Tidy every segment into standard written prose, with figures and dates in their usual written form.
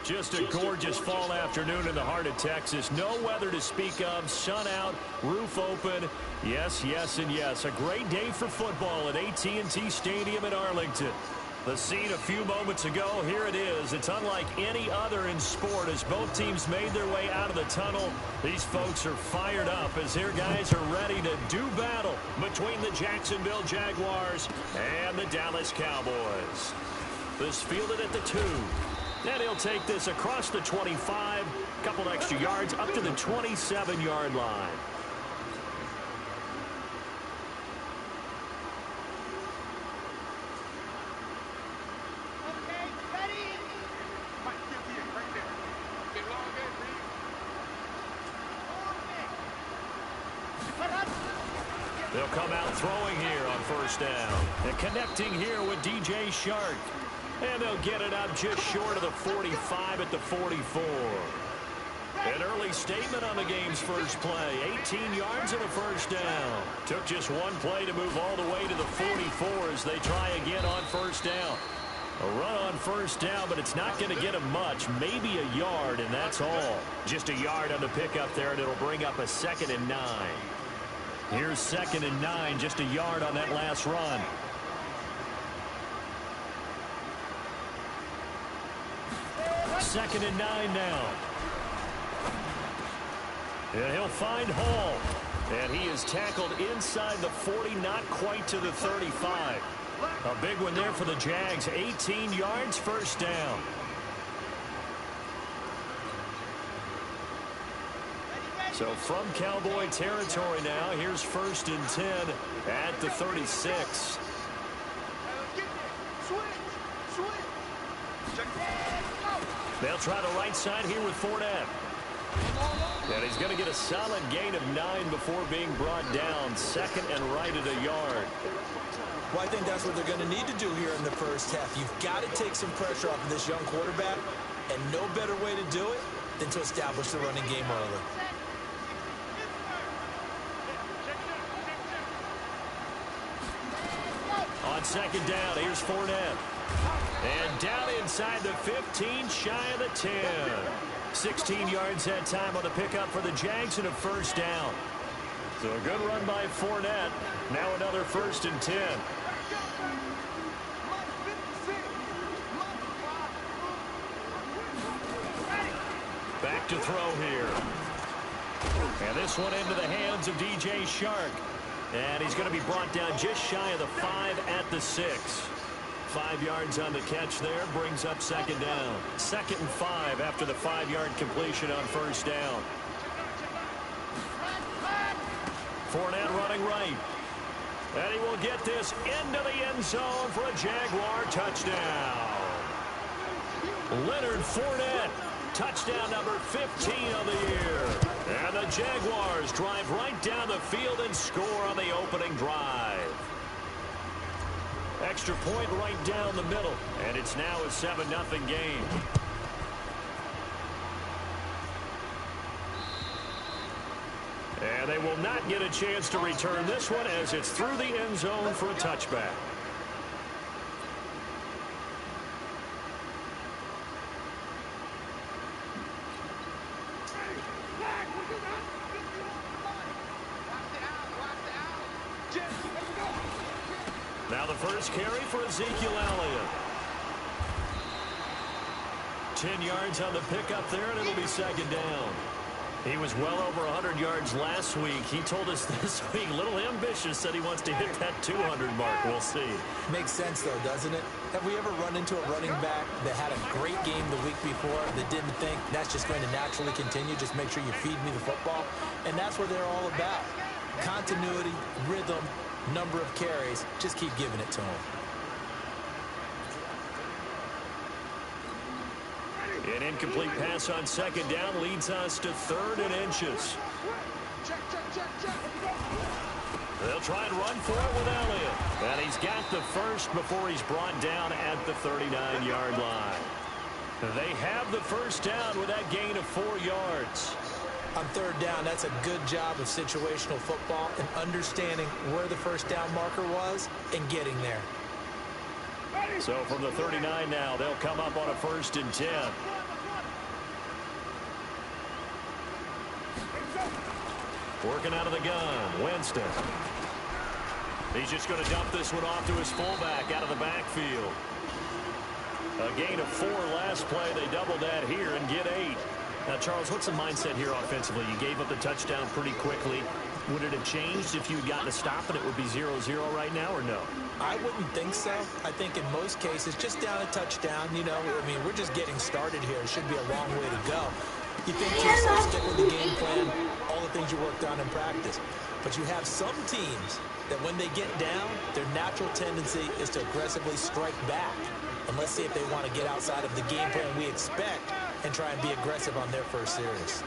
Just a gorgeous fall afternoon in the heart of Texas. No weather to speak of. Sun out, roof open. Yes, yes, and yes. A great day for football at AT&T Stadium in Arlington. The scene a few moments ago, here it is. It's unlike any other in sport as both teams made their way out of the tunnel. These folks are fired up as their guys are ready to do battle between the Jacksonville Jaguars and the Dallas Cowboys. This fielded at the 2. And he'll take this across the 25, couple extra yards up to the 27-yard line. Okay, ready? Mike, get right there. Get long in, They'll come out throwing here on first down. And connecting here with DJ Shark. And they'll get it up just short of the 45 at the 44. An early statement on the game's first play. 18 yards and a first down. Took just one play to move all the way to the 44 as they try again on first down. A run on first down, but it's not going to get them much. Maybe a yard, and that's all. Just a yard on the pickup there, and it'll bring up a 2nd and 9. Here's 2nd and 9, just a yard on that last run. Second and 9 now. And he'll find Hall. And he is tackled inside the 40, not quite to the 35. A big one there for the Jags. 18 yards, first down. So from Cowboy territory now, here's 1st and 10 at the 36. They'll try the right side here with Fournette. And he's going to get a solid gain of 9 before being brought down. 2nd and right at a yard. Well, I think that's what they're going to need to do here in the first half. You've got to take some pressure off of this young quarterback, and no better way to do it than to establish the running game early. On 2nd down, here's Fournette. And down inside the 15, shy of the 10. 16 yards that time on the pickup for the Jags and a first down. So a good run by Fournette. Now another 1st and 10. Back to throw here. And this one into the hands of DJ Shark. And he's going to be brought down just shy of the 5 at the 6. 5 yards on the catch there, brings up 2nd down. 2nd and 5 after the 5-yard completion on first down. Fournette running right. And he will get this into the end zone for a Jaguar touchdown. Leonard Fournette, touchdown number 15 of the year. And the Jaguars drive right down the field and score on the opening drive. Extra point right down the middle, and it's now a 7-0 game. And they will not get a chance to return this one as it's through the end zone for a touchback. Now the first carry for Ezekiel Elliott. 10 yards on the pickup there, and it'll be 2nd down. He was well over 100 yards last week. He told us this week, a little ambitious, said he wants to hit that 200 mark. We'll see. Makes sense, though, doesn't it? Have we ever run into a running back that had a great game the week before that didn't think that's just going to naturally continue? Just make sure you feed me the football. And that's what they're all about. Continuity, rhythm, number of carries. Just keep giving it to him. An incomplete pass on second down leads us to 3rd and inches. They'll try and run for it with Elliott. And he's got the first before he's brought down at the 39-yard line. They have the first down with that gain of 4 yards. On 3rd down, that's a good job of situational football and understanding where the first down marker was and getting there. So from the 39 now, they'll come up on a 1st and 10. Working out of the gun, Winston. He's just going to dump this one off to his fullback out of the backfield. A gain of 4 last play. They doubled that here and get 8. Now, Charles, what's the mindset here offensively? You gave up the touchdown pretty quickly. Would it have changed if you had gotten a stop and it would be 0-0 right now, or no? I wouldn't think so. I think in most cases, just down a touchdown, you know, I mean, we're just getting started here. It should be a long way to go. You think to yourself, stick with the game plan, all the things you worked on in practice. But you have some teams that when they get down, their natural tendency is to aggressively strike back. And let's see if they want to get outside of the game plan we expect and try and be aggressive on their first series.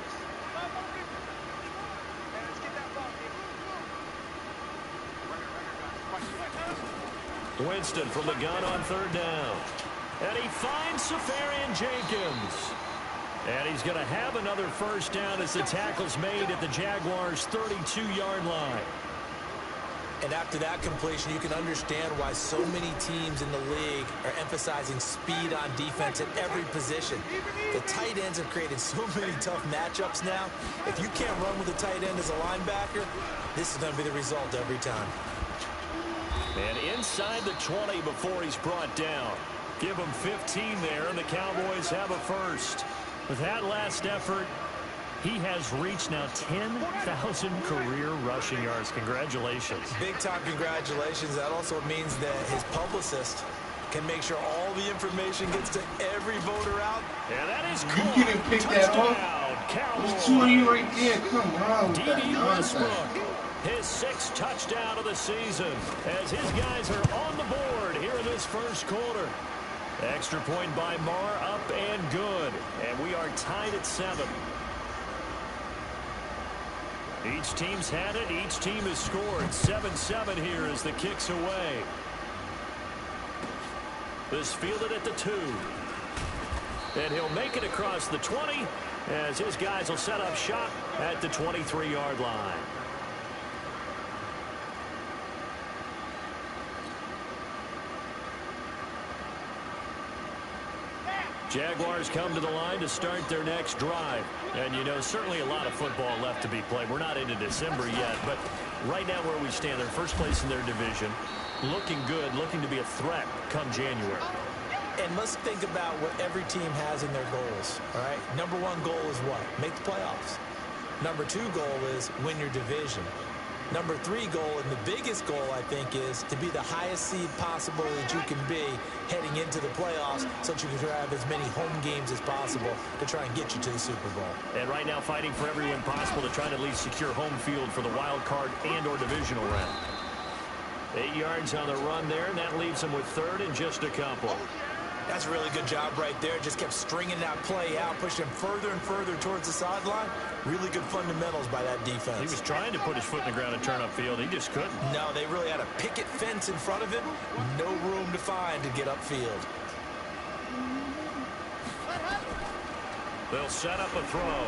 Winston from the gun on 3rd down. And he finds Safarian Jenkins. And he's going to have another first down as the tackle's made at the Jaguars' 32-yard line. And after that completion, you can understand why so many teams in the league are emphasizing speed on defense at every position. The tight ends have created so many tough matchups now. If you can't run with a tight end as a linebacker, this is going to be the result every time. And inside the 20 before he's brought down. Give him 15 there, and the Cowboys have a first. With that last effort, he has reached now 10,000 career rushing yards. Congratulations. Big-time congratulations. That also means that his publicist can make sure all the information gets to every voter out. And that is You couldn't pick that up. Cowboys. There's 20 right there. Come on. D.D. Westbrook, his 6th touchdown of the season, as his guys are on the board here in this first quarter. Extra point by Marr, up and good. And we are tied at 7. Each team's had it. Each team has scored. 7-7 here as the kick's away. This fielded at the 2. And he'll make it across the 20 as his guys will set up shop at the 23-yard line. Jaguars come to the line to start their next drive. And, you know, certainly a lot of football left to be played. We're not into December yet, but right now where we stand, they're first place in their division. Looking good, looking to be a threat come January. And let's think about what every team has in their goals, all right? Number 1 goal is what? Make the playoffs. Number 2 goal is win your division. Number 3 goal, and the biggest goal, I think, is to be the highest seed possible that you can be heading into the playoffs so that you can have as many home games as possible to try and get you to the Super Bowl. And right now fighting for every win possible to try to at least secure home field for the wild card and or divisional round. 8 yards on the run there, and that leaves them with 3rd and just a couple. That's a really good job right there. Just kept stringing that play out, pushing him further and further towards the sideline. Really good fundamentals by that defense. He was trying to put his foot in the ground and turn upfield. He just couldn't. No, they really had a picket fence in front of him. No room to find to get upfield. They'll set up a throw.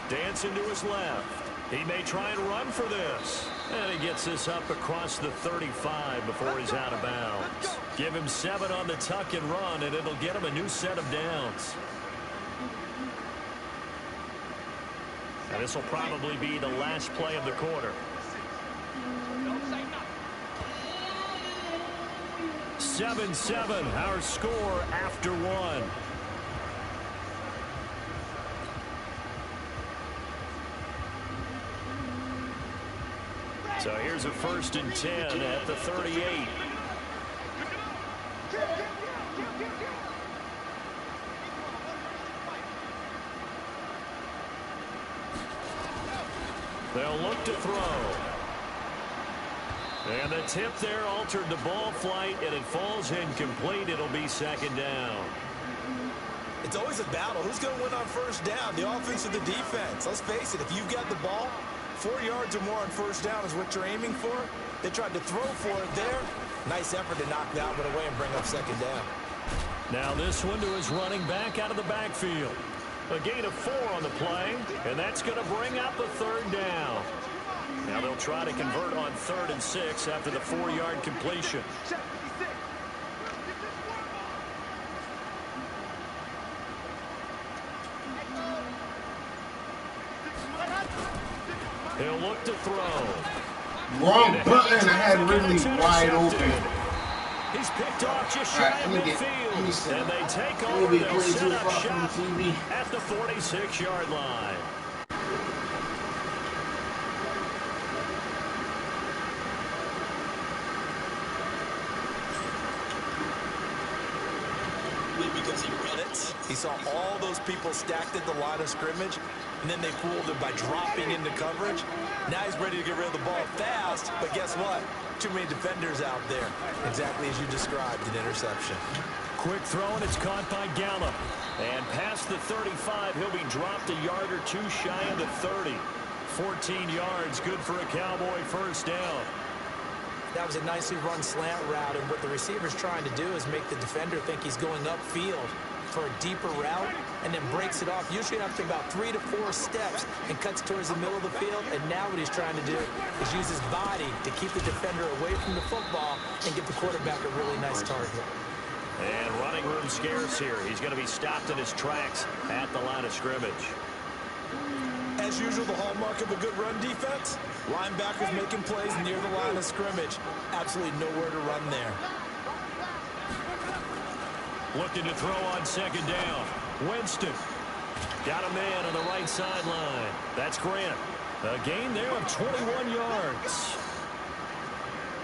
Dancing to his left. He may try and run for this. And he gets this up across the 35 before he's out of bounds. Give him 7 on the tuck and run, and it'll get him a new set of downs. And this will probably be the last play of the quarter. 7-7, our score after 1. So here's a 1st and 10 at the 38. They'll look to throw. And the tip there altered the ball flight, and it falls incomplete. It'll be second down. It's always a battle. Who's going to win on first down, the offense or the defense? Let's face it, if you've got the ball, 4 yards or more on first down is what you're aiming for. They tried to throw for it there. Nice effort to knock that one away and bring up second down. Now this one to his running back out of the backfield. A gain of 4 on the play, and that's going to bring up a third down. Now they'll try to convert on 3rd and 6 after the 4-yard completion. He'll look to throw. Wrong button. I had Ridley wide open. He's picked off just shy of midfield. And they take over. They'll set up shop at the 46-yard line. Because he read it. He saw all those people stacked at the line of scrimmage, and then they fooled him by dropping into coverage. Now he's ready to get rid of the ball fast, but guess what? Too many defenders out there. Exactly as you described, an interception. Quick throw, and it's caught by Gallup. And past the 35, he'll be dropped a yard or two shy of the 30. 14 yards, good for a Cowboy first down. That was a nicely run slant route, and what the receiver's trying to do is make the defender think he's going upfield for a deeper route, and then breaks it off, usually after about 3 to 4 steps, and cuts towards the middle of the field. And now what he's trying to do is use his body to keep the defender away from the football and get the quarterback a really nice target. And running room scarce here. He's going to be stopped in his tracks at the line of scrimmage. As usual, the hallmark of a good run defense, linebackers making plays near the line of scrimmage. Absolutely nowhere to run there. Looking to throw on second down. Winston got a man on the right sideline. That's Grant. A gain there of 21 yards.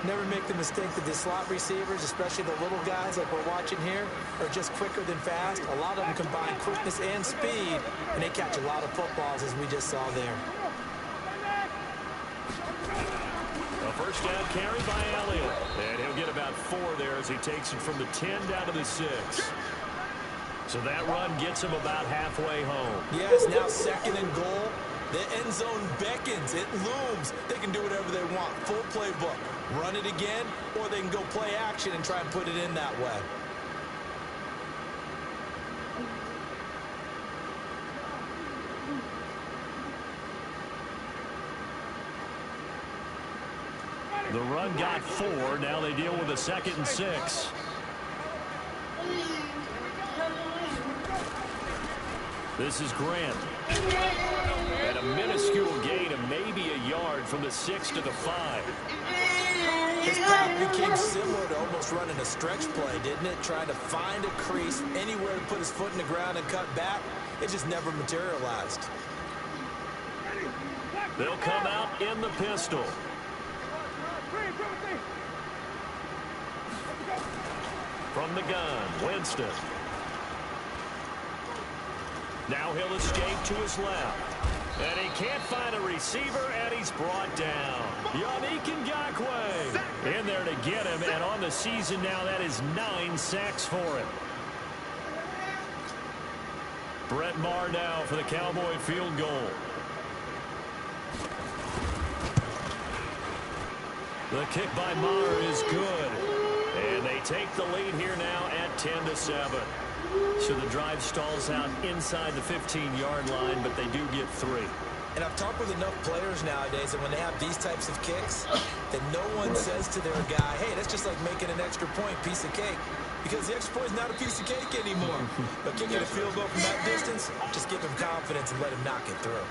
Never make the mistake that the slot receivers, especially the little guys like we're watching here, are just quicker than fast. A lot of them combine quickness and speed, and they catch a lot of footballs, as we just saw there. A first down carry by Elliott. And he'll get about 4 there as he takes it from the 10 down to the 6. So that run gets him about halfway home. Yes, now 2nd and goal. The end zone beckons. It looms. They can do whatever they want. Full playbook. Run it again, or they can go play action and try and put it in that way. The run got 4. Now they deal with a 2nd and 6. This is Grant. And a minuscule gain of maybe a yard from the 6 to the 5. His path became similar to almost running a stretch play, didn't it? Trying to find a crease, anywhere to put his foot in the ground and cut back. It just never materialized. They'll come out in the pistol. From the gun, Winston. Now he'll escape to his left. And he can't find a receiver, and he's brought down. Yannick Ngakoue in there to get him, and on the season now, that is 9 sacks for him. Brett Maher now for the Cowboy field goal. The kick by Maher is good. And they take the lead here now at 10-7. So the drive stalls out inside the 15-yard line, but they do get 3. And I've talked with enough players nowadays that when they have these types of kicks, that no one says to their guy, hey, that's just like making an extra point, piece of cake. Because the extra point is not a piece of cake anymore. But kicking a field goal from that distance, just give him confidence and let him knock it through.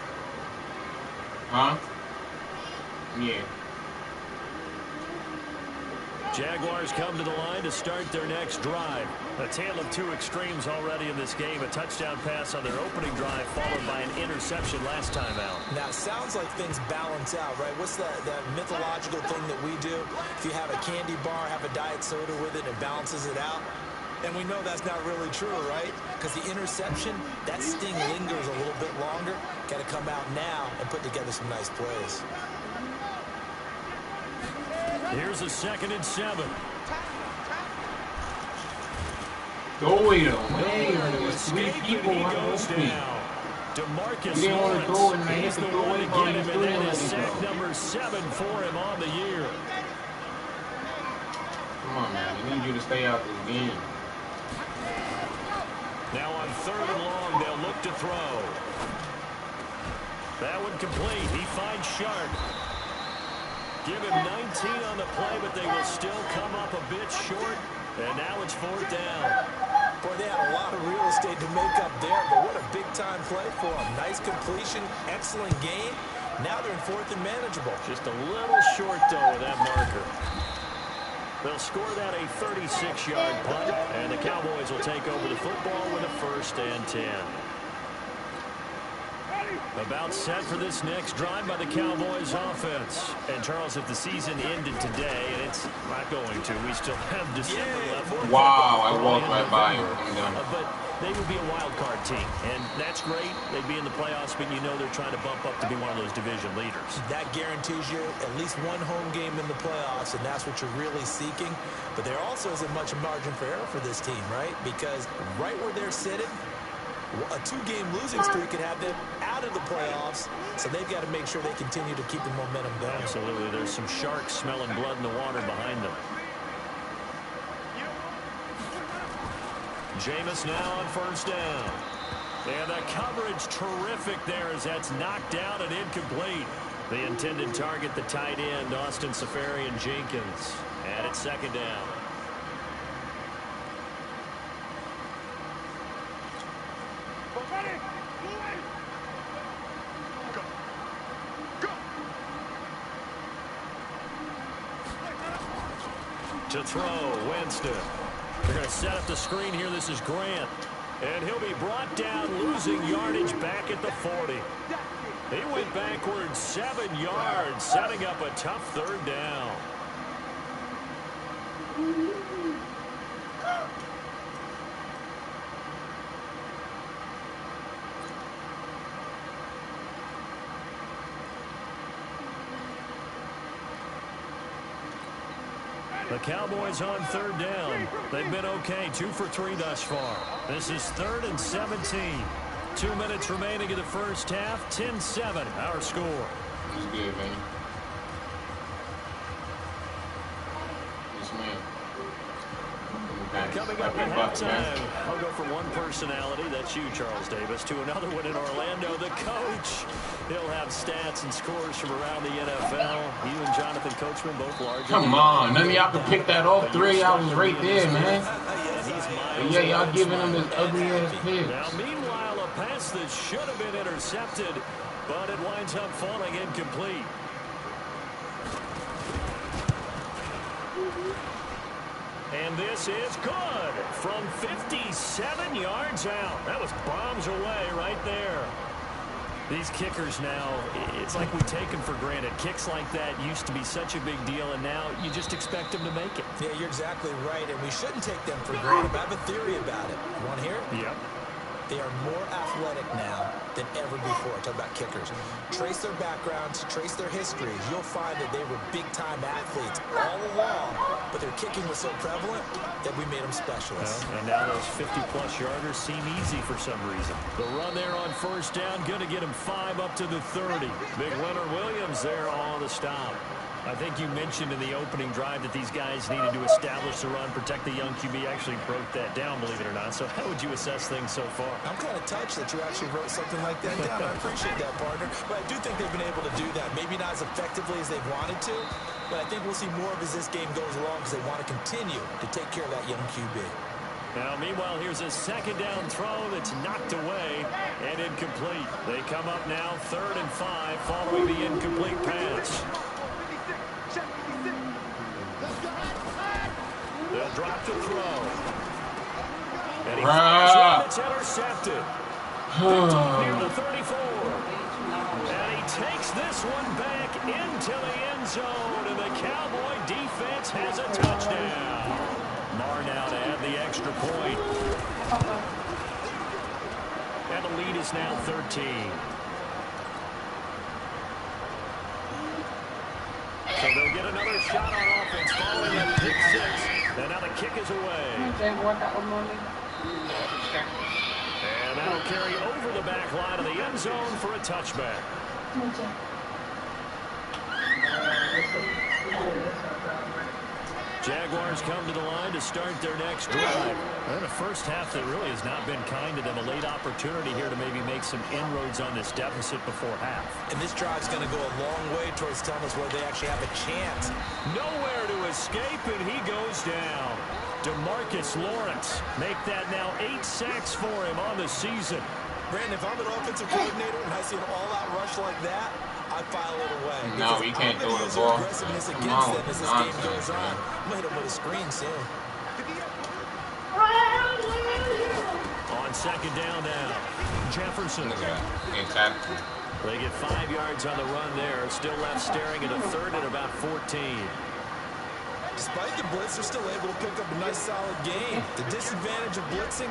Huh? Yeah. Jaguars come to the line to start their next drive. A tale of 2 extremes already in this game. A touchdown pass on their opening drive, followed by an interception last time out. Now, it sounds like things balance out, right? What's that mythological thing that we do? If you have a candy bar, have a diet soda with it, it balances it out. And we know that's not really true, right? Because the interception, that sting lingers a little bit longer. Got to come out now and put together some nice plays. Here's a 2nd and 7. Go away though, man. There's 3 people He on goes the down. DeMarcus You didn't want to throw it, Lawrence, man. You he's have the to throw one away to from get the him, and three that and is let it sack go. number 7 for him on the year. Come on, man. I need you to stay out this game. Now on 3rd and long, they'll look to throw. That one complete. He finds Sharp. Give him 19 on the play, but they will still come up a bit short. And now it's 4th down. Boy, they had a lot of real estate to make up there, but what a big-time play for them. Nice completion, excellent game. Now they're in 4th and manageable. Just a little short, though, with that marker. They'll score that a 36-yard punt, and the Cowboys will take over the football with a 1st and 10. About set for this next drive by the Cowboys offense. And, Charles, if the season ended today, and it's not going to, we still have December left. Wow, I walked right by him. But they would be a wild card team, and that's great. They'd be in the playoffs, but you know they're trying to bump up to be one of those division leaders. That guarantees you at least one home game in the playoffs, and that's what you're really seeking. But there also isn't much margin for error for this team, right? Because right where they're sitting, a 2-game losing streak could have them out of the playoffs, so they've got to make sure they continue to keep the momentum going. Absolutely. There's some sharks smelling blood in the water behind them. Jameis now on 1st down. And the coverage terrific there as that's knocked down and incomplete. The intended target, the tight end, Austin Seferian-Jenkins. And it's 2nd down. To throw, Winston. They're going to set up the screen here. This is Grant. And he'll be brought down, losing yardage back at the 40. He went backwards 7 yards, setting up a tough 3rd down. The Cowboys on 3rd down. They've been okay, 2 for 3 thus far. This is 3rd and 17. 2 minutes remaining in the first half. 10-7, our score. That's good, man. Yes, man. Coming up at halftime, I'll go from one personality, that's you, Charles Davis, to another one in Orlando, the coach. He'll have stats and scores from around the NFL. You and Jonathan Coachman both large. Come on, none of y'all can pick that off 3. I was right there, man. But yeah, y'all giving him this ugly-ass pick. Now, meanwhile, a pass that should have been intercepted, but it winds up falling incomplete. And this is good from 57 yards out. That was bombs away right there. These kickers now, it's like we take them for granted. Kicks like that used to be such a big deal, and now you just expect them to make it. Yeah, you're exactly right, and we shouldn't take them for granted. I have a theory about it. You want to hear it? Yep. They are more athletic now than ever before. Talk about kickers. Trace their backgrounds, trace their histories. You'll find that they were big-time athletes all along, but their kicking was so prevalent that we made them specialists. Well, and now those 50-plus yarders seem easy for some reason. The run there on 1st down, going to get him 5 up to the 30. Big Leonard Williams there on the stop. I think you mentioned in the opening drive that these guys needed to establish the run, protect the young QB. Actually broke that down, believe it or not. So how would you assess things so far? I'm kind of touched that you actually wrote something like that down. I appreciate that, partner. But I do think they've been able to do that. Maybe not as effectively as they've wanted to, but I think we'll see more of as this game goes along because they want to continue to take care of that young QB. Now, meanwhile, here's a 2nd down throw that's knocked away and incomplete. They come up now 3rd and 5 following the incomplete pass. They'll drop the throw. And he throws it, it's intercepted. Picked up near the 34. And he takes this one back into the end zone, and the Cowboy defense has a touchdown. Marr now to add the extra point. And the lead is now 13. So they'll get another shot on offense following that pick six. And now the kick is away. And that'll carry over the back line of the end zone for a touchback. Jaguars come to the line to start their next drive. And a first half that really has not been kind to them. A late opportunity here to maybe make some inroads on this deficit before half. And this drive's going to go a long way towards telling us where they actually have a chance. Nowhere to escape, and he goes down. DeMarcus Lawrence make that now 8 sacks for him on the season. Brandon, if I'm an offensive coordinator and I see an all-out rush like that, I file it away. No, you can't throw the ball. Aggressiveness against them as this game goes on. I'm going to hit him with a screen soon. On second down now, Jefferson. Look at that. They get 5 yards on the run there. Still left staring at a third and about 14. Despite the blitz, they're still able to pick up a nice, solid game. The disadvantage of blitzing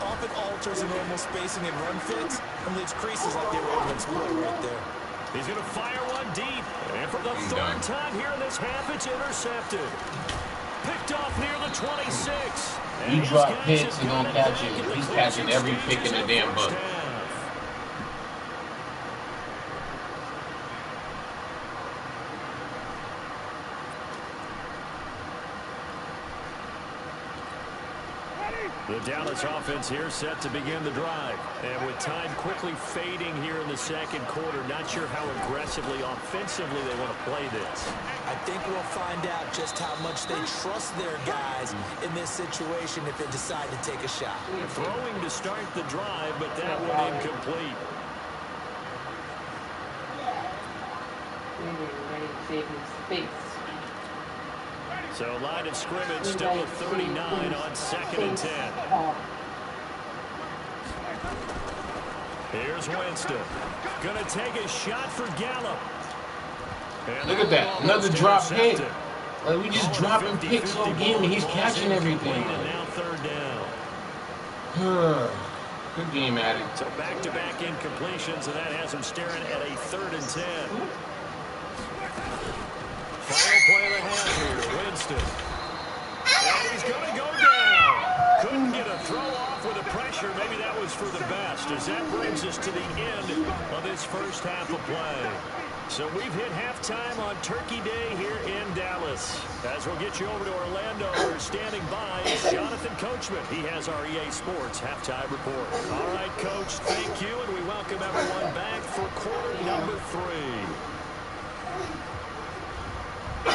often alters the normal spacing and run fits and leaves creases like they were able to exploit right there. He's going to fire one deep. And for the third time here in this half, it's intercepted. Picked off near the 26. You drop hits and don't catch it. He's catching every pick in the damn book. The Dallas offense here set to begin the drive. And with time quickly fading here in the second quarter, not sure how aggressively, offensively they want to play this. I think we'll find out just how much they trust their guys in this situation if they decide to take a shot. Throwing to start the drive, but that one incomplete. So line of scrimmage still at 39 on second and 10. Here's Winston. Gonna take a shot for Gallup. And look at that. Another drop hit. Like we just dropping picks all game and he's catching everything. And now third down. Good game at it. So back-to-back incompletions, and that has him staring at a third and 10. Final play of the half here, Winston. And he's going to go down. Couldn't get a throw off with the pressure. Maybe that was for the best, as that brings us to the end of this first half of play. So we've hit halftime on Turkey Day here in Dallas. As we'll get you over to Orlando, we're standing by is Jonathan Coachman. He has our EA Sports halftime report. All right, Coach, thank you, and we welcome everyone back for quarter number 3. The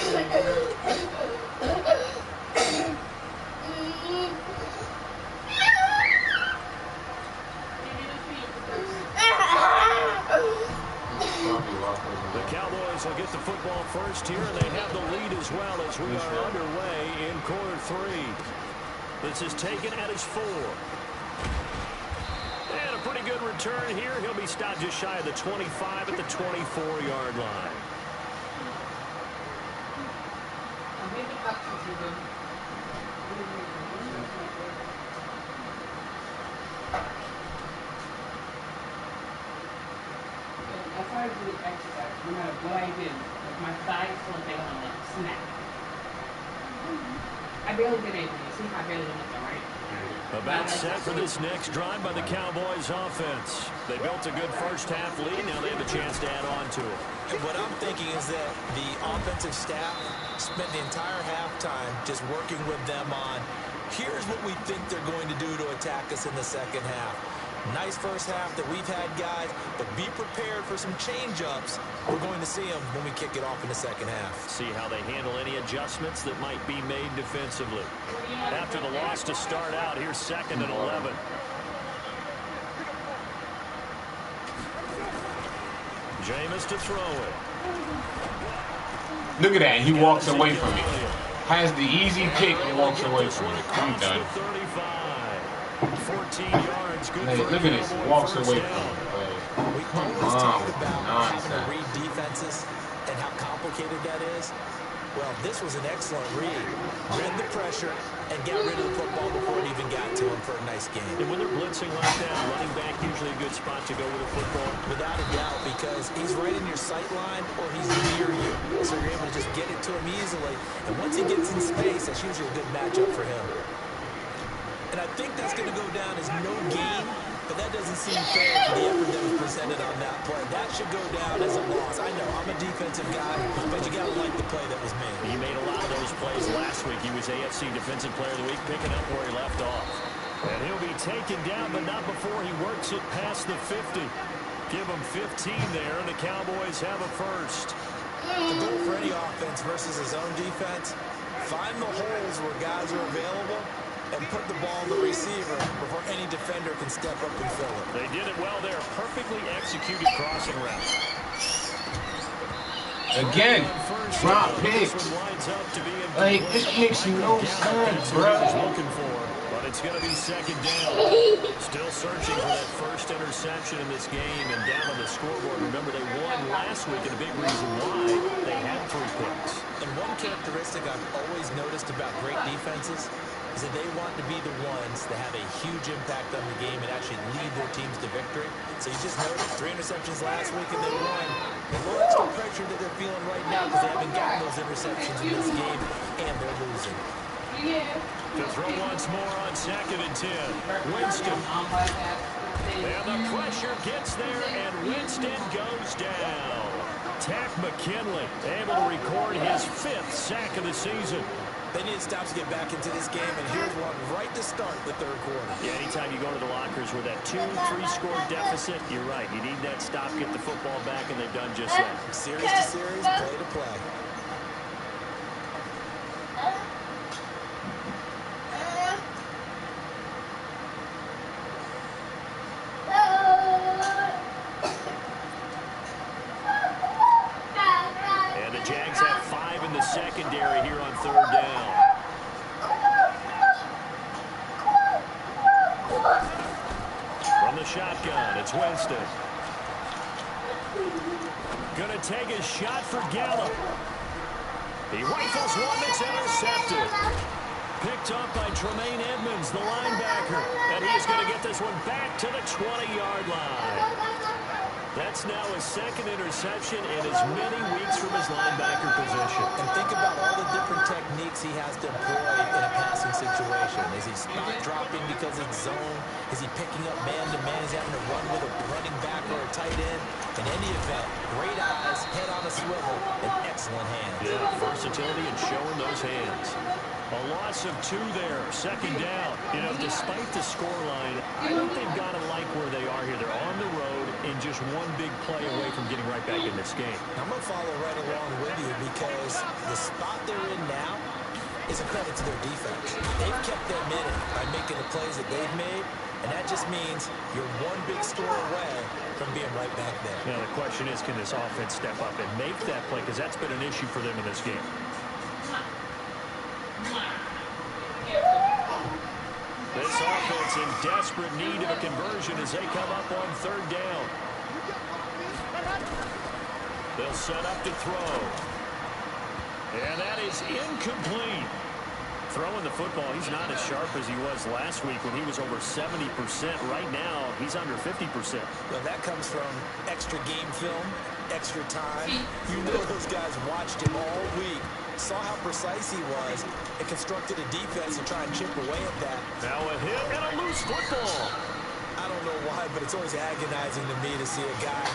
Cowboys will get the football first here, and they have the lead as well as we are underway in quarter 3. This is taken at his 4. And a pretty good return here. He'll be stopped just shy of the 25 at the 24-yard line. As far as the exercise, no matter what I do, like my thighs feel like on that snap. I barely did anything. You see how I barely did anything, right? About set for this next drive by the Cowboys offense. They built a good first half lead. Now they have a chance to add on to it. And what I'm thinking is that the offensive staff spent the entire halftime just working with them on, here's what we think they're going to do to attack us in the second half. Nice first half that we've had, guys, but be prepared for some change-ups. We're going to see them when we kick it off in the second half. See how they handle any adjustments that might be made defensively. After the loss to start out, here's second and 11. Jameis to throw it. Look at that. He walks away from it. Has the easy pick and walks away from it. I'm done. 14 yards. Good Hey, look at this. Walks away from it. We always talk about how to read defenses and how complicated that is. Well, this was an excellent read. Read the pressure and got rid of the football before it even got to him for a nice game. And when they're blitzing like that, running back usually a good spot to go with a football. Without a doubt, because he's right in your sight line or he's near you. So you're able to just get it to him easily. And once he gets in space, that's usually a good matchup for him. And I think that's going to go down as no gain, but that doesn't seem fair for the effort that was presented on that play. That should go down as a loss. I know, I'm a defensive guy, but you got to like the play that was made. He made a lot of those plays last week. He was AFC Defensive Player of the Week, picking up where he left off. And he'll be taken down, but not before he works it past the 50. Give him 15 there, and the Cowboys have a first. The goal for any offense versus his own defense, find the holes where guys are available and put the ball in the receiver before any defender can step up and fill it. They did it well there. Perfectly executed crossing route. Again, drop picks. Like, this makes no sense, bro. But it's going to be second down. Still searching for that first interception in this game and down on the scoreboard. Remember, they won last week, and a big reason why they had 3 picks. And one characteristic I've always noticed about great defenses is that they want to be the ones that have a huge impact on the game and actually lead their teams to victory. So you just noticed 3 interceptions last week and they won. A little extra pressure that they're feeling right now because they haven't gotten those interceptions in this game and they're losing. To throw once more on 2nd and 10. Winston. And the pressure gets there and Winston goes down. Tack McKinley able to record his 5th sack of the season. They need stops to get back into this game, and here's one right to start the 3rd quarter. Yeah, anytime you go to the lockers with that 2-3-score deficit, you're right. You need that stop, get the football back, and they've done just that. Series to series, play to play. And the Jags have 5 in the secondary here on 3rd down. From the shotgun, it's Winston. Gonna take a shot for Gallup. He rifles one that's intercepted. Picked up by Tremaine Edmonds, the linebacker. And he's gonna get this one back to the 20-yard line. That's now his 2nd interception in as many weeks from his linebacker position. And think about all the different techniques he has to employ in a passing situation. Is he spot dropping because it's zone? Is he picking up man-to-man? Is he having to run with a running back or a tight end? In any event, great eyes, head on a swivel, and excellent hands. Yeah, versatility and showing those hands. A loss of 2 there, 2nd down. You know, despite the scoreline, I think they've got to like where they are here. They're on the road and just one big play away from getting right back in this game. I'm going to follow right along with you because the spot they're in now is a credit to their defense. They've kept them in it by making the plays that they've made, and that just means you're one big score away from being right back there. Now, the question is, can this offense step up and make that play? Because that's been an issue for them in this game. This offense in desperate need of a conversion as they come up on 3rd down. They'll set up to throw. And that is incomplete. Throwing the football, he's not as sharp as he was last week when he was over 70%. Right now, he's under 50%. Well, that comes from extra game film, extra time. You know those guys watched him all week, saw how precise he was, and constructed a defense to try and chip away at that. Now a hit and a loose football. I don't know why, but it's always agonizing to me to see a guy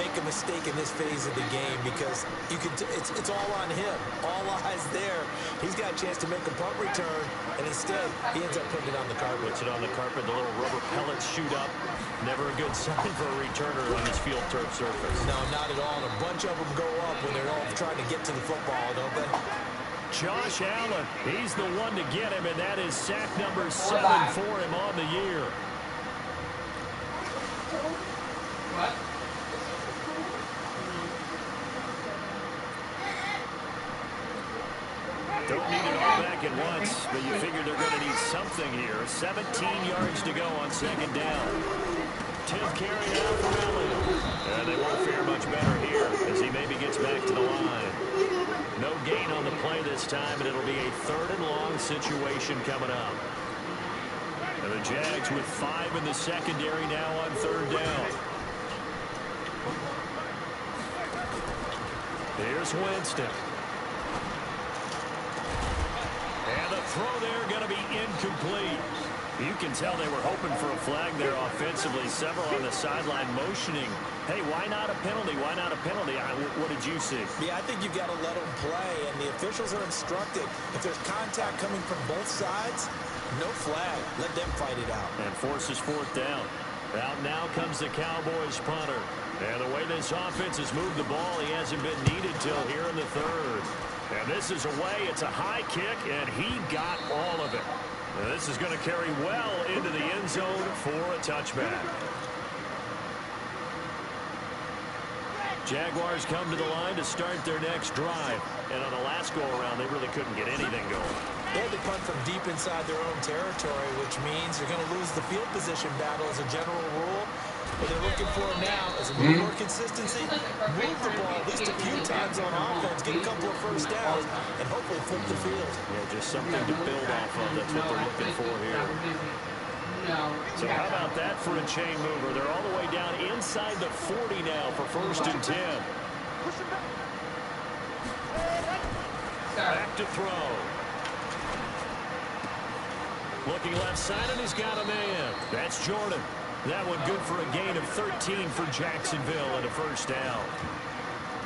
make a mistake in this phase of the game because you can it's all on him. All eyes there. He's got a chance to make a punt return, and instead he ends up putting it on the carpet. Puts it on the carpet. The little rubber pellets shoot up. Never a good sign for a returner on this field turf surface. No, not at all. And a bunch of them go up when they're all trying to get to the football, don't they? Josh Allen, he's the one to get him, and that is sack number 7 for him on the year. What? Don't need it all back at once, but you figure they're going to need something here. 17 yards to go on 2nd down. 10th carry now for Allen. And they won't fare much better here as he maybe gets back to the line. No gain on the play this time, and it'll be a 3rd and long situation coming up. And the Jags with 5 in the secondary now on 3rd down. Here's Winston. And the throw there going to be incomplete. You can tell they were hoping for a flag there offensively. Several on the sideline motioning. Hey, why not a penalty? Why not a penalty? What did you see? Yeah, I think you've got to let them play, and the officials are instructed. If there's contact coming from both sides, no flag. Let them fight it out. And forces 4th down. Out now comes the Cowboys punter. And the way this offense has moved the ball, he hasn't been needed till here in the 3rd. And this is away. It's a high kick, and he got all of it. And this is going to carry well into the end zone for a touchback. Jaguars come to the line to start their next drive. And on the last go-around, they really couldn't get anything going. They had to punt from deep inside their own territory, which means they're going to lose the field position battle as a general rule. What they're looking for now is a little more consistency, move the ball at least a few times on offense, get a couple of first downs, and hopefully flip the field. Yeah, just something to build off of. That's what they're looking for here. So how about that for a chain mover? They're all the way down inside the 40 now for 1st and 10. Back to throw. Looking left side, and he's got a man. That's Jordan. That one good for a gain of 13 for Jacksonville and a 1st down.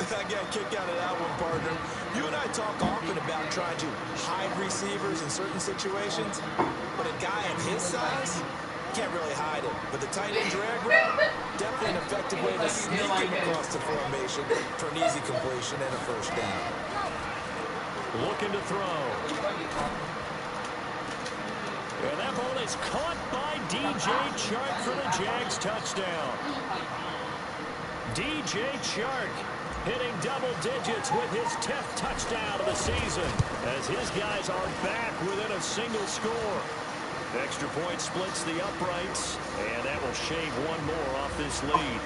I got a kick out of that one, partner. You and I talk often about trying to hide receivers in certain situations, but a guy at his size can't really hide him. But the tight end drag route, definitely an effective way to sneak him across the formation for an easy completion and a 1st down. Looking to throw. And that ball is caught by DJ Chark for the Jags touchdown. DJ Chark hitting double digits with his 10th touchdown of the season as his guys are back within a single score. Extra point splits the uprights, and that will shave one more off this lead.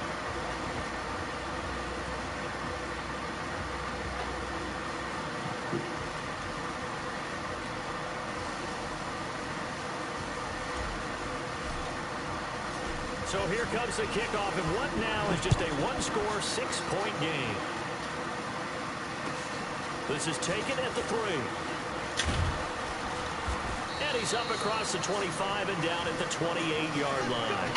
So here comes the kickoff, and what now is just a one-score, 6-point game. This is taken at the 3. And he's up across the 25 and down at the 28-yard line.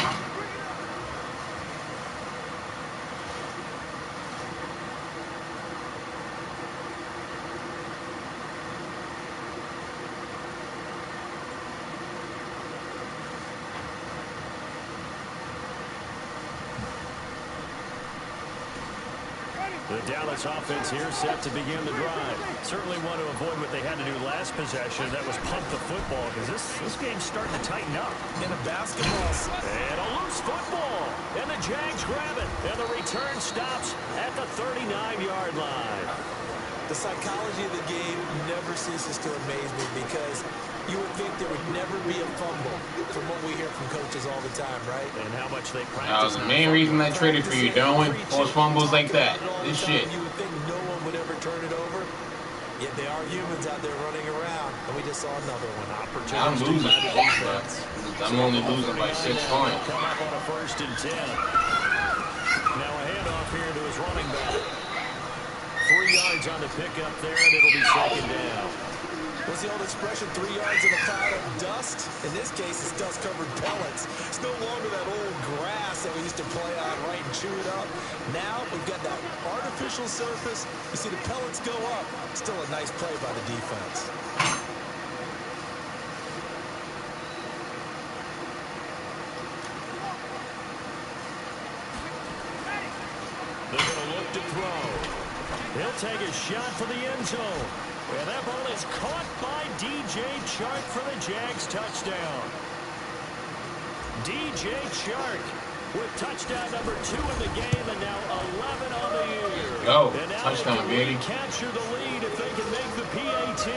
The Dallas offense here set to begin the drive. Certainly want to avoid what they had to do last possession. That was pump the football, because this game's starting to tighten up. In a basketball. And a loose football. And the Jags grab it. And the return stops at the 39-yard line. The psychology of the game never ceases to amaze me, because you would think there would never be a fumble from what we hear from coaches all the time, right? And how much they practice. That was the main reason I traded for you, Darwin. Force fumbles like that. This shit. You would think no one would ever turn it over. Yet they are humans out there running around, and we just saw another one. I'm losing, but I'm only losing by 6 points. Come up on a 1st and 10. Now a handoff here to his running back. 3 yards on the pickup there, and it'll be 2nd down. What's the old expression, 3 yards in a cloud of dust? In this case, it's dust-covered pellets. It's no longer that old grass that we used to play on, right, and chew it up. Now we've got that artificial surface. You see the pellets go up. Still a nice play by the defense. They're going to look to throw. He'll take a shot for the end zone. And that ball is caught by DJ Chark for the Jags touchdown. DJ Chark with touchdown number 2 in the game, and now 11 on the year. Go, and now touchdown, baby. Capture the lead if they can make the PAT.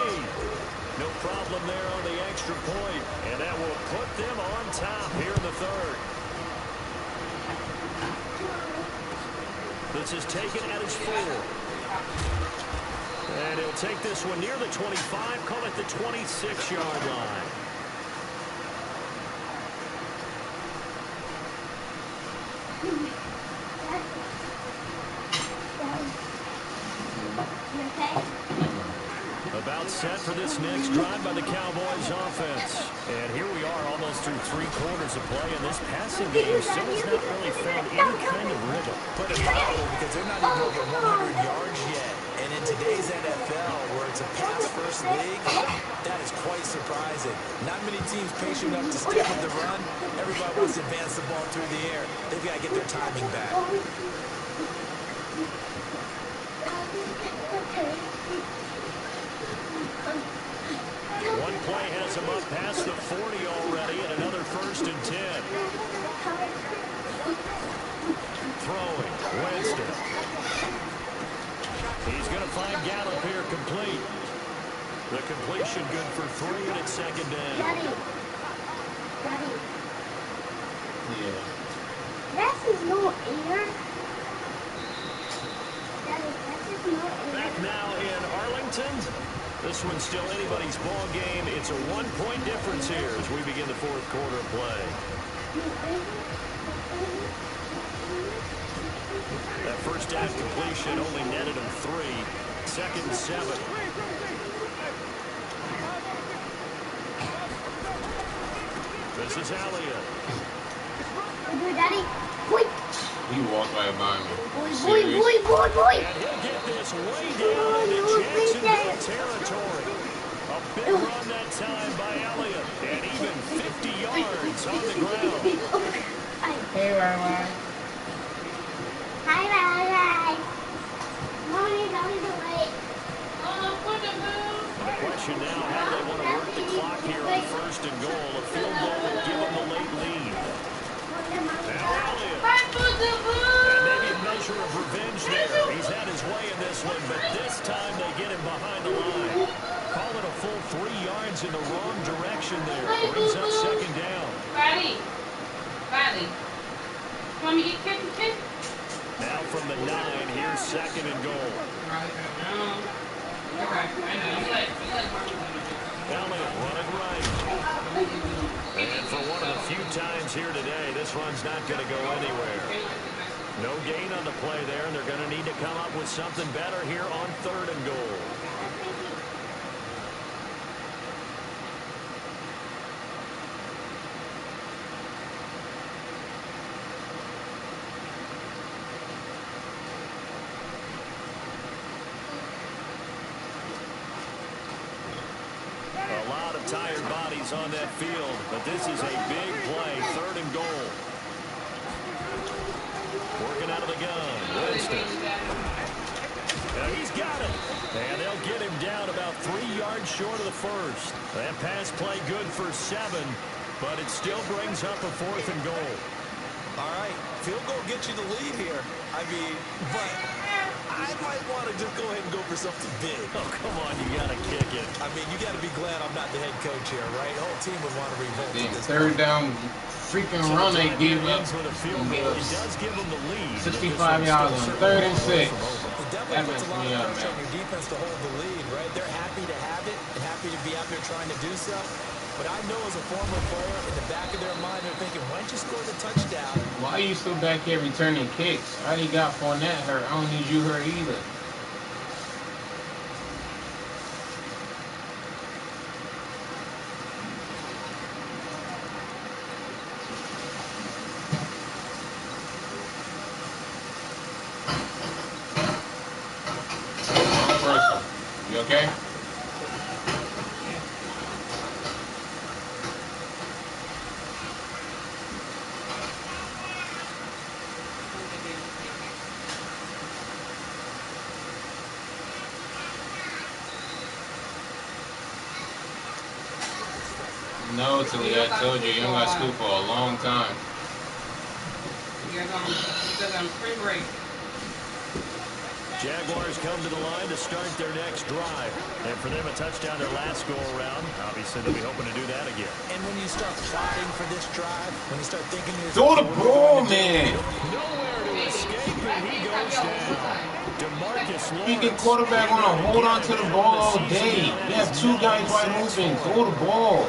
No problem there on the extra point, and that will put them on top here in the 3rd. This is taken at his 4. And he'll take this one near the 25, call it the 26-yard line. About set for this next drive by the Cowboys offense. And here we are almost through 3 quarters of play, and this passing game still has not really found any kind of rhythm. Put it mildly, because they're not even over 100 yards yet. And in today's NFL, where it's a pass-first league, that is quite surprising. Not many teams patient enough to stick with the run. Everybody wants to advance the ball through the air. They've got to get their timing back. One play has him up past the 40 already, and another 1st and 10. Throwing, Winston. He's going to find Gallup here complete. The completion good for 3, and it's 2nd down. Daddy. Yeah. That is no air. Daddy, that is no air. Back now in Arlington. This one's still anybody's ball game. It's a 1-point difference here as we begin the 4th quarter of play. That first down completion only netted him 3. 2nd and 7. This is Elliott. Daddy. Boy. He walked right by me. Boy. And he'll get this way down into Jacksonville territory. A big run that time by Elliott. And even 50 yards on the ground. Hey, Rai. Hi, Rai. Mommy, away. The question now, how do they want to work the clock here on 1st and goal? A field goal would give them the late lead. Now Elliott. And maybe a measure of revenge there. He's had his way in this one, but this time they get him behind the line. Call it a full 3 yards in the wrong direction there. Brings up 2nd down. Riley. You want me to get kicked? Now from the 9, here's 2nd and goal. Elliott running right. And for one of the few times here today, this run's not going to go anywhere. No gain on the play there, and they're going to need to come up with something better here on 3rd and goal. A lot of tired bodies on that field, but this is a big play, 3rd and goal. Working out of the gun, Winston. He's got it. And they'll get him down about 3 yards short of the 1st. That pass play good for 7, but it still brings up a 4th and goal. All right, field goal gets you the lead here. I mean, but I might want to just go ahead and go for something big. Oh, come on, you got to kick it. I mean, you got to be glad I'm not the head coach here, right? The whole team would want to revolt. The at this 3rd down freaking run they gave up. With a field goal, it does give them the lead. 65 yards on 3rd and 6. It That definitely puts messed a lot me of up, pressure on man. your defense to hold the lead, right? They're happy to have it and happy to be out there trying to do so. But I know as a former player, in the back of their mind, they're thinking, why don't you score the touchdown? Why are you still back here returning kicks? I already got Fournette hurt. I don't need you hurt either. You okay? No, Tilly, I told you, you don't got school for a long time. You guys on spring break. Jaguars come to the line to start their next drive. And for them, a touchdown their last go-around. Obviously, they'll be hoping to do that again. And when you start plotting for this drive, when you start thinking... Throw the ball, man. Nowhere to escape, and he goes down. DeMarcus You get quarterback want to hold on to the ball all day. You have two guys wide open. Throw the ball.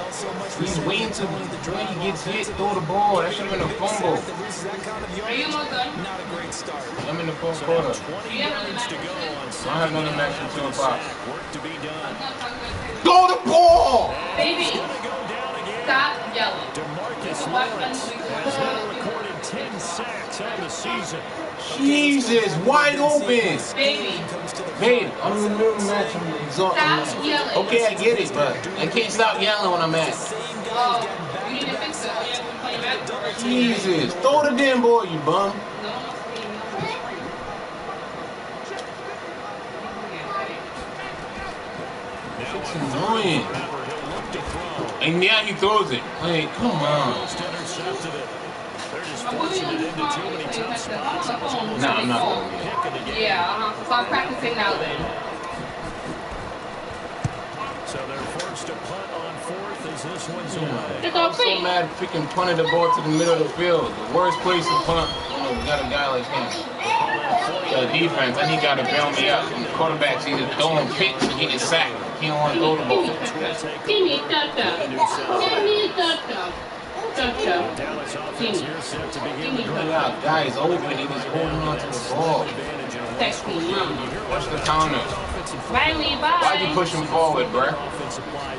He's waiting to when he gets hit. Throw the ball. That should have been a fumble. Are you almost done? Not a great start. I'm in the fourth quarter. 20 yards to go on I have another match for 2 o'clock. work to be done. Throw the ball. Baby, Go down again. stop yelling. DeMarcus Lawrence has now recorded 10 sacks on the season. Jesus, wide open. Baby, Babe, I'm in the middle of the match. I'm exhausted. stop yelling. Okay, I get it, but I can't stop yelling when I'm at. Oh, you need to fix it. Oh, you have to play back. Jesus, throw the damn ball, you bum. It's annoying. And now he throws it. Like, come on. They're just forcing it into too many tough spots. No, I'm not going to get it. Yeah, so I'm practicing now then. So they're forced to punt on fourth as this one's away. It's I'm so okay. mad freaking punted the ball to the middle of the field. The worst place to punt when you got a guy like him. The defense, then he got to bail me out. And the quarterback's either throwing picks or getting sacked. He don't want to throw the ball. Give me a touchdown. Give me a touchdown. Touchdown. Dallas offense here set to begin the drive. Yeah, guys open. He was holding on to the ball. Text me, mom. What's the counter? Bye, Lee. Bye. Why'd you push him forward, bruh?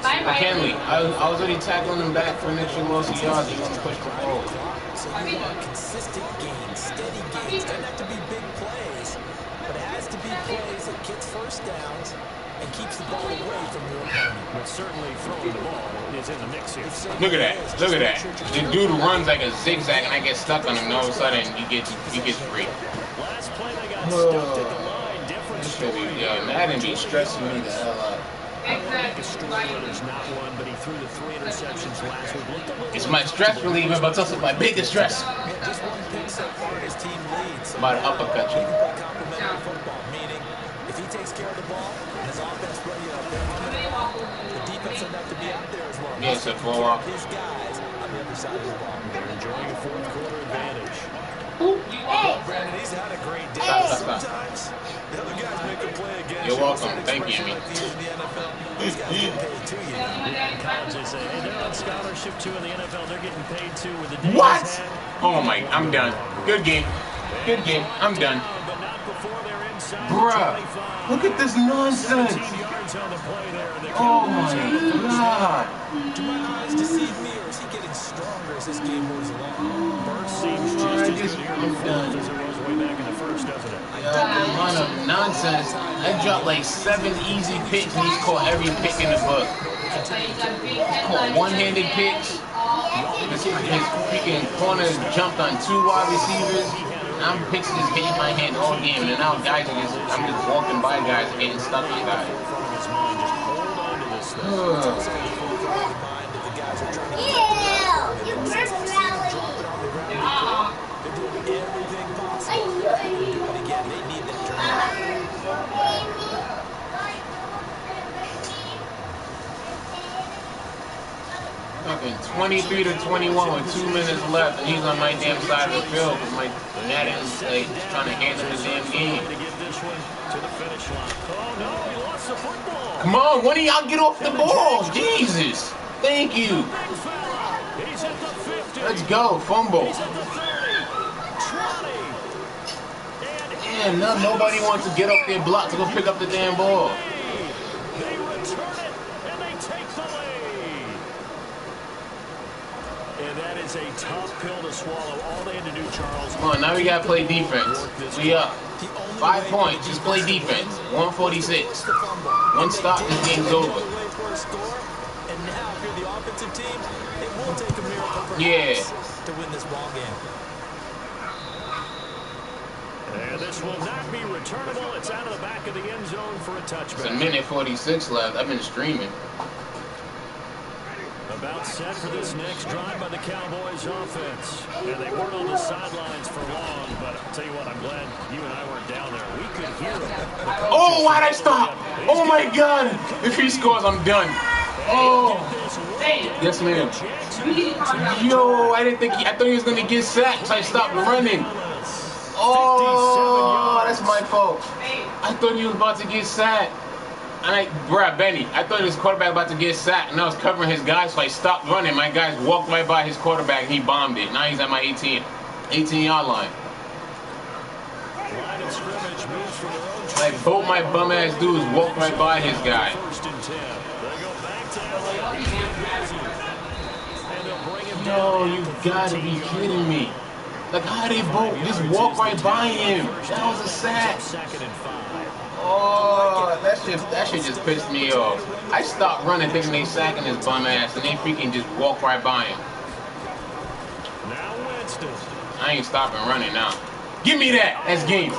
Bye, bye. McKinley, I was already tackling him back for an extra loss of yards. You want to push the ball. So you want consistent gains, steady gains. Doesn't have to be big plays, but it has to be plays that gets first downs and keeps the ball away from your opponent. But certainly throwing the ball is in the mix here. Look at that. Look at that. The dude runs like a zigzag, and I get stuck on him, and all of a sudden, you get free. Last play they got stuffed at the line. Different story. Yeah, Madden be stressing me the hell out. There's not one, but he threw the 3 interceptions last week. Looked a little It's my stress reliever, but it's also my biggest stress. Just one pick so far, his team leads. About to uppercut you. He can play complementary football, meaning if he takes care of the ball and his offense ready up there, the defense doesn't have to be out there as well. Yeah, it's a blow up. His guys on the other side of the ball. They're enjoying a fourth quarter advantage. Brandon, he's had a great day. Stop. Sometimes the other guys make a play against You're you. welcome. That Thank you, expression Amy. like they use in the NFL, these guys get paid too, you know. College, they say, hey, they're on scholarship too in the NFL. They're getting paid too with the day What? he's had. Oh my, I'm done. Good game. Good game. I'm done. But not before they're inside Bruh, 25. look at this nonsense. 17 yards on the play there. The Oh Cowboys my have the first God. Do my eyes deceive me, or is he getting stronger as this game moves along? Burst seems just as good here in the fourth as it was way back in the first, doesn't it? The amount of nonsense. I dropped like 7 easy picks, and he's caught every pick in the book. Caught one-handed picks. His freaking corners jumped on 2 wide receivers. I'm picks just hitting my hand all game, and now guys are just, I'm just walking by guys and getting stuck on guys. His mind, just hold on to this thing. You first rally. They're doing everything possible to do it again. They need that turnover. Fucking 23 to 21 with 2 minutes left, and he's on my damn side of the field because my Madden's like trying to handle the damn game. To get this one to the finish line. Oh no, he lost the football. Come on, one of y'all get off the ball. Jesus. Thank you. Big fella. He's at the 50. Let's go. Fumble. He's at the 30. 20. And Man, nobody wants to get up their block to go pick up the damn ball. they return it, and they take the lead. And that is a tough pill to swallow. All they had to do, Charles. Come on, now we gotta play defense. We up. 5 points. Just play defense. 146. One stop, this game's over. And now, if you're the offensive team, it will take a miracle Yeah. to win this ball game. And this will not be returnable. It's out of the back of the end zone for a It's a touchback. minute 46 left. I've been streaming. A About set for this next drive by the Cowboys offense. And they weren't on the sidelines for long, but I'll tell you what, I'm glad you and I weren't down there. We could hear them. Oh, why'd I stop? Oh my God. If he scores, I'm done. Oh. Yes, ma'am. Yo, I didn't think I thought he was gonna get sacked, so I stopped running. Oh, that's my fault. I thought he was about to get sacked. Bruh, Benny, I thought his quarterback about to get sacked, and I was covering his guys, so I stopped running. My guys walked right by his quarterback, and he bombed it. Now he's at my 18-yard line. Like, both my bum-ass dudes walked right by his guy. Yo, you gotta be kidding me. Like, how they both just walk right by him? That was a sack. Oh, that shit just pissed me off. I stopped running thinking they sacking his bum ass, and they freaking just walk right by him. I ain't stopping running now. Give me that. That's game.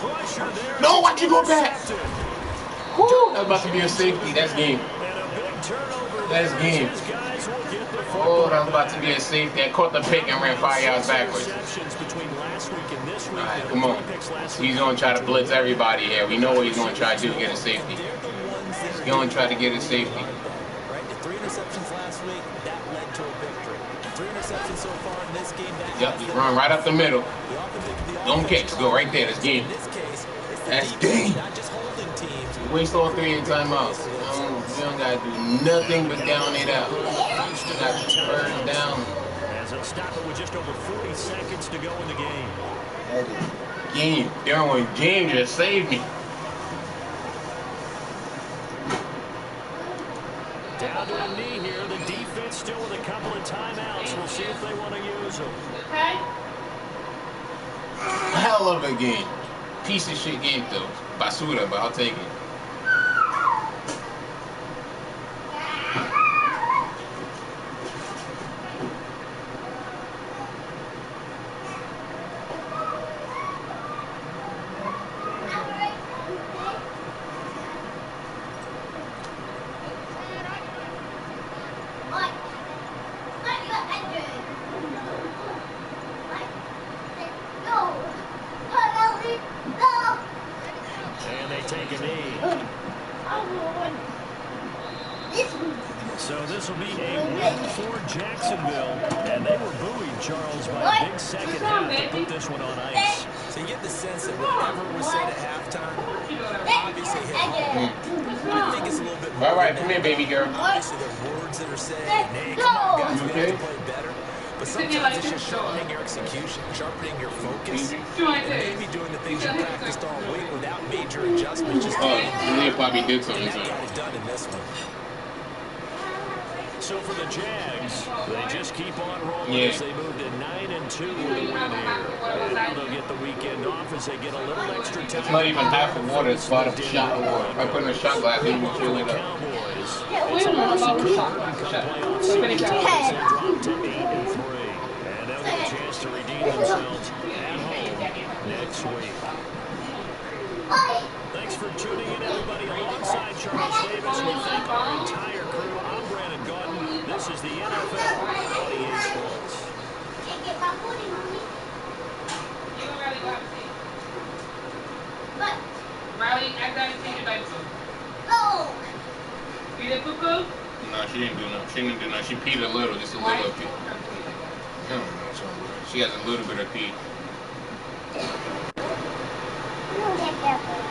No, why'd you go back? Woo, that was about to be a safety. That's game. That's game. Oh, that was about to be a safety. I caught the pick and ran 5 yards backwards. Alright, come on. He's going to try to blitz everybody here. We know what he's going to try to do, get a safety. He's going to try to get a safety. Right, 3 interceptions last week, that led to a victory. 3 interceptions so far in this game. Yep, just run right up the middle. Don't kicks, go right there. That's game. That's game. Waste all 3 in timeouts. You don't got to do nothing but down it out. You got to turn down. As they'll stop it with just over 40 seconds to go in the game. That is game. Darren James just saved me. Down to a knee here. The defense still with a couple of timeouts. We'll see if they want to use them. Okay. Hell of a game. Piece of shit game though. Basura, but I'll take it. So this will be a win for Jacksonville, and they were buoyed, Charles, by a big second half to put this one on ice. So you get the sense that whatever was said at halftime, obviously hit home. I think it's a little bit more. All right, come here, baby girl. Obviously, the words that are said, hey, come on, guys, we have to play better. But sometimes it's just sharpening your execution, sharpening your focus, and maybe doing the things you practiced all week without major adjustments. Just Julia probably did something. got it done in this one. So for the Jags, they just keep on rolling as they move to 9-2 with a win here. And now they'll get the weekend off as they get a little extra time. It's not even half of water, it's about a shot of water. I put in a shot glass, it will chill it up. Cowboys. Yeah, we don't know about the shot. They drop to 8-3. And they'll get a chance to redeem themselves at home next week. Thanks for tuning in, everybody. Alongside Charles Davis, we thank our entire crew. I'm Brandon Gordon. This is the NFL on EA Sports. Riley, I gotta take your diaper. Oh. You did poo-poo? No, she didn't do nothing. She didn't do nothing. She peed a little, just a little bit. I don't know what's wrong with her. She has a little bit of pee. You don't get that.